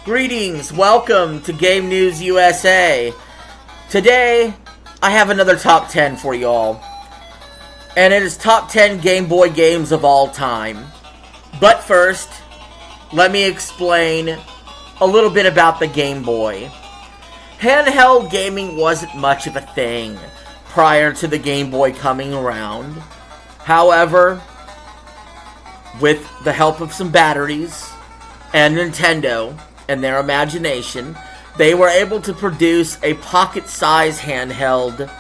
Greetings, welcome to Game News USA. Today, I have another top 10 for y'all. And it is top 10 Game Boy games of all time. But first, let me explain a little bit about the Game Boy. Handheld gaming wasn't much of a thing prior to the Game Boy coming around. However, with the help of some batteries and Nintendo and their imagination, they were able to produce a pocket-sized handheld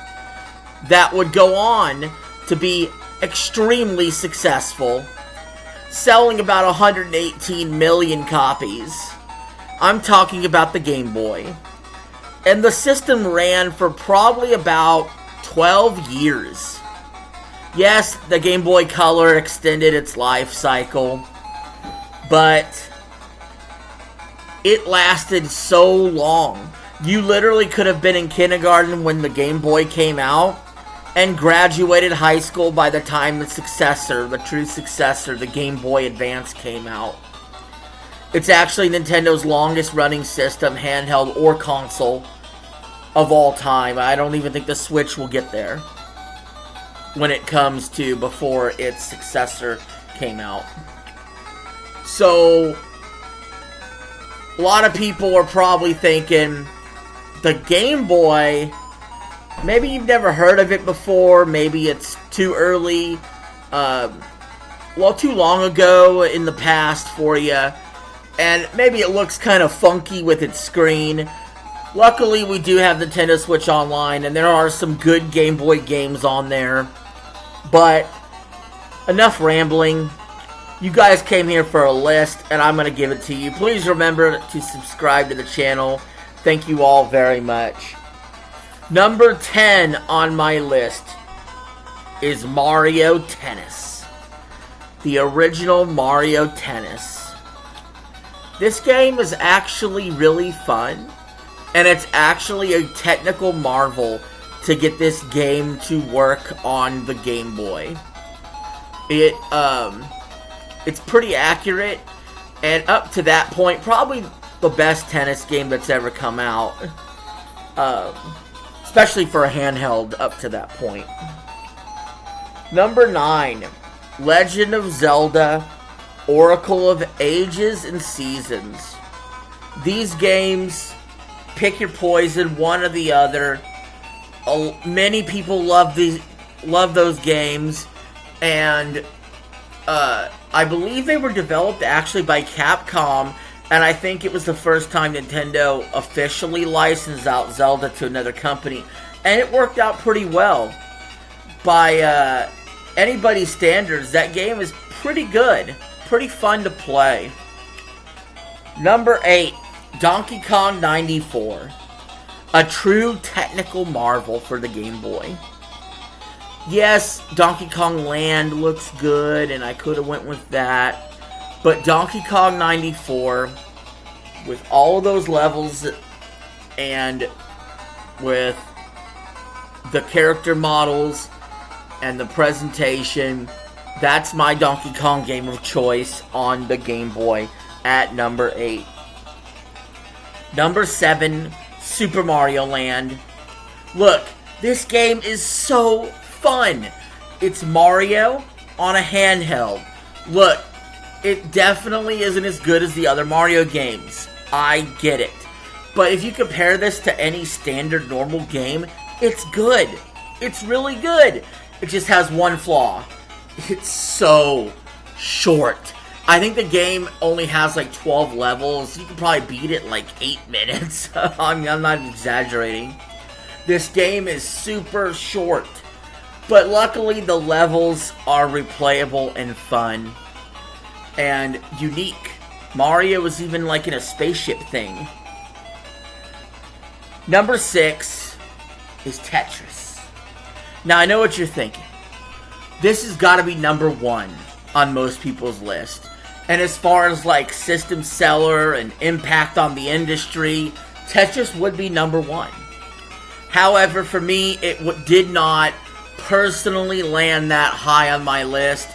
that would go on to be extremely successful, selling about 118 million copies. I'm talking about the Game Boy. And the system ran for probably about 12 years. Yes, the Game Boy Color extended its life cycle, but it lasted so long. You literally could have been in kindergarten when the Game Boy came out and graduated high school by the time the true successor, the Game Boy Advance came out. It's actually Nintendo's longest running system, handheld or console, of all time. I don't even think the Switch will get there when it comes to before its successor came out. So, a lot of people are probably thinking, the Game Boy, maybe you've never heard of it before, maybe it's too early, too long ago in the past for you, and maybe it looks kind of funky with its screen. Luckily, we do have Nintendo Switch Online, and there are some good Game Boy games on there, but enough rambling. You guys came here for a list, and I'm going to give it to you. Please remember to subscribe to the channel. Thank you all very much. Number 10 on my list is Mario Tennis. The original Mario Tennis. This game is actually really fun, and it's actually a technical marvel to get this game to work on the Game Boy. It's pretty accurate, and up to that point, probably the best tennis game that's ever come out. Especially for a handheld up to that point. Number 9, Legend of Zelda, Oracle of Ages and Seasons. These games, pick your poison, one or the other. Many people love those games, and I believe they were developed actually by Capcom, and I think it was the first time Nintendo officially licensed out Zelda to another company, and it worked out pretty well. By anybody's standards, that game is pretty good, pretty fun to play. Number 8, Donkey Kong 94. A true technical marvel for the Game Boy. Yes, Donkey Kong Land looks good, and I could have went with that. But Donkey Kong 94, with all of those levels, and with the character models, and the presentation, that's my Donkey Kong game of choice on the Game Boy at number 8. Number 7, Super Mario Land. Look, this game is so fun. It's Mario on a handheld. Look, it definitely isn't as good as the other Mario games. I get it. But if you compare this to any standard normal game, it's good. It's really good. It just has one flaw. It's so short. I think the game only has like 12 levels. You can probably beat it in like 8 minutes. I'm not exaggerating. This game is super short. But luckily, the levels are replayable and fun. And unique. Mario was even like in a spaceship thing. Number 6 is Tetris. Now, I know what you're thinking. This has got to be number 1 on most people's list. And as far as like system seller and impact on the industry, Tetris would be number 1. However, for me, it did not personally land that high on my list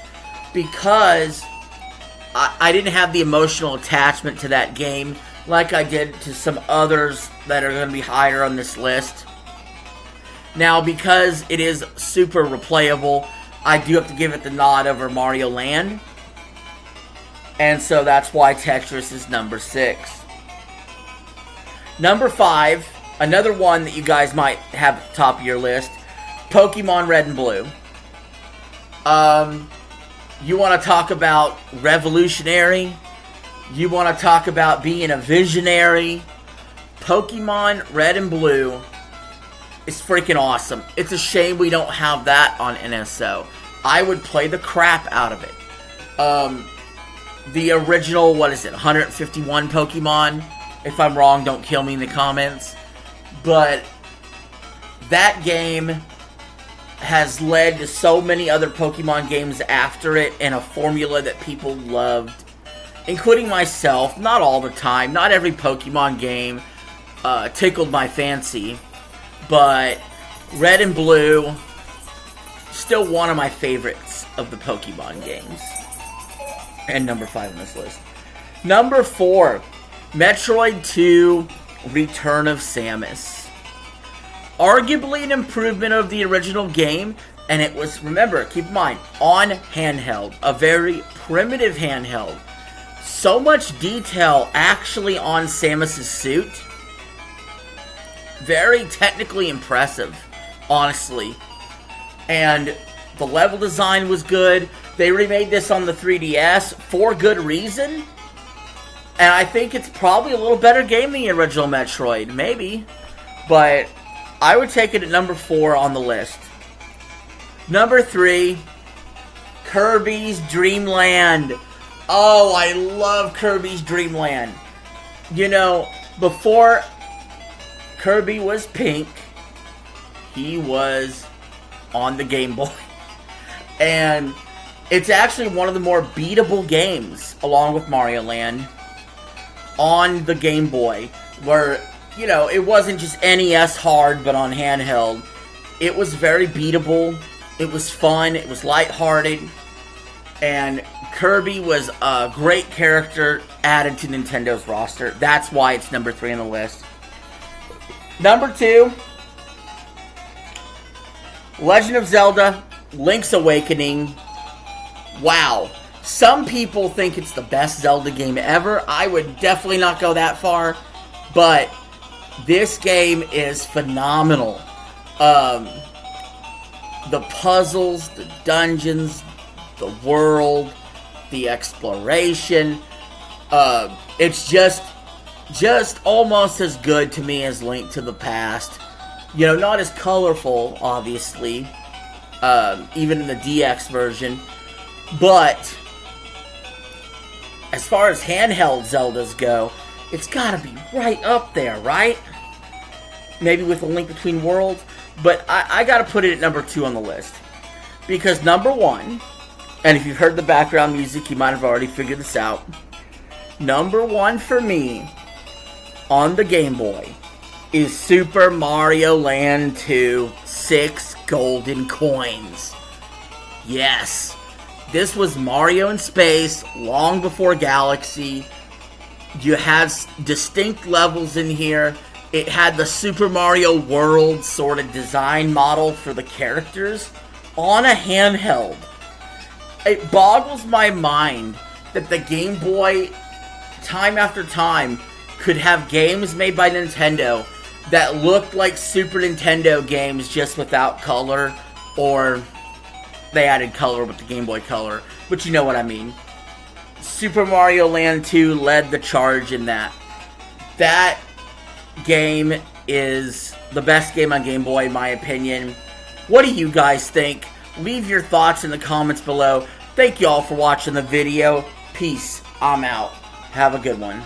because I didn't have the emotional attachment to that game like I did to some others that are going to be higher on this list. Now, because it is super replayable, I do have to give it the nod over Mario Land. And so that's why Tetris is number 6. Number 5, another one that you guys might have at the top of your list, Pokemon Red and Blue. You want to talk about revolutionary? You want to talk about being a visionary? Pokemon Red and Blue is freaking awesome. It's a shame we don't have that on NSO. I would play the crap out of it. The original, 151 Pokemon? If I'm wrong, don't kill me in the comments. But that game has led to so many other Pokemon games after it, and a formula that people loved, including myself. Not all the time. Not every Pokemon game tickled my fancy. But Red and Blue, still one of my favorites of the Pokemon games. And number 5 on this list. Number 4, Metroid 2 Return of Samus. Arguably an improvement of the original game, and it was, remember, keep in mind, on handheld. A very primitive handheld. So much detail actually on Samus' suit. Very technically impressive, honestly. And the level design was good. They remade this on the 3DS for good reason. And I think it's probably a little better game than the original Metroid. Maybe. But I would take it at number 4 on the list. Number 3, Kirby's Dream Land. Oh, I love Kirby's Dream Land. You know, before Kirby was pink, he was on the Game Boy. And it's actually one of the more beatable games, along with Mario Land, on the Game Boy. Where, you know, it wasn't just NES hard, but on handheld. It was very beatable. It was fun. It was lighthearted. And Kirby was a great character added to Nintendo's roster. That's why it's number 3 on the list. Number 2, Legend of Zelda Link's Awakening. Wow. Some people think it's the best Zelda game ever. I would definitely not go that far. But this game is phenomenal. The puzzles, the dungeons, the world, the exploration. It's just almost as good to me as Link to the Past. You know, not as colorful, obviously. Even in the DX version. But as far as handheld Zeldas go, it's gotta be right up there, right? Maybe with A Link Between Worlds. But I gotta put it at number 2 on the list. Because number 1, and if you've heard the background music, you might have already figured this out. Number 1 for me, on the Game Boy, is Super Mario Land 2, 6 golden coins. Yes. This was Mario in space, long before Galaxy. You had distinct levels in here. It had the Super Mario World sort of design model for the characters on a handheld. It boggles my mind that the Game Boy, time after time, could have games made by Nintendo that looked like Super Nintendo games just without color, or they added color with the Game Boy Color, but you know what I mean. Super Mario Land 2 led the charge in that. That game is the best game on Game Boy, in my opinion. What do you guys think? Leave your thoughts in the comments below. Thank you all for watching the video. Peace. I'm out. Have a good one.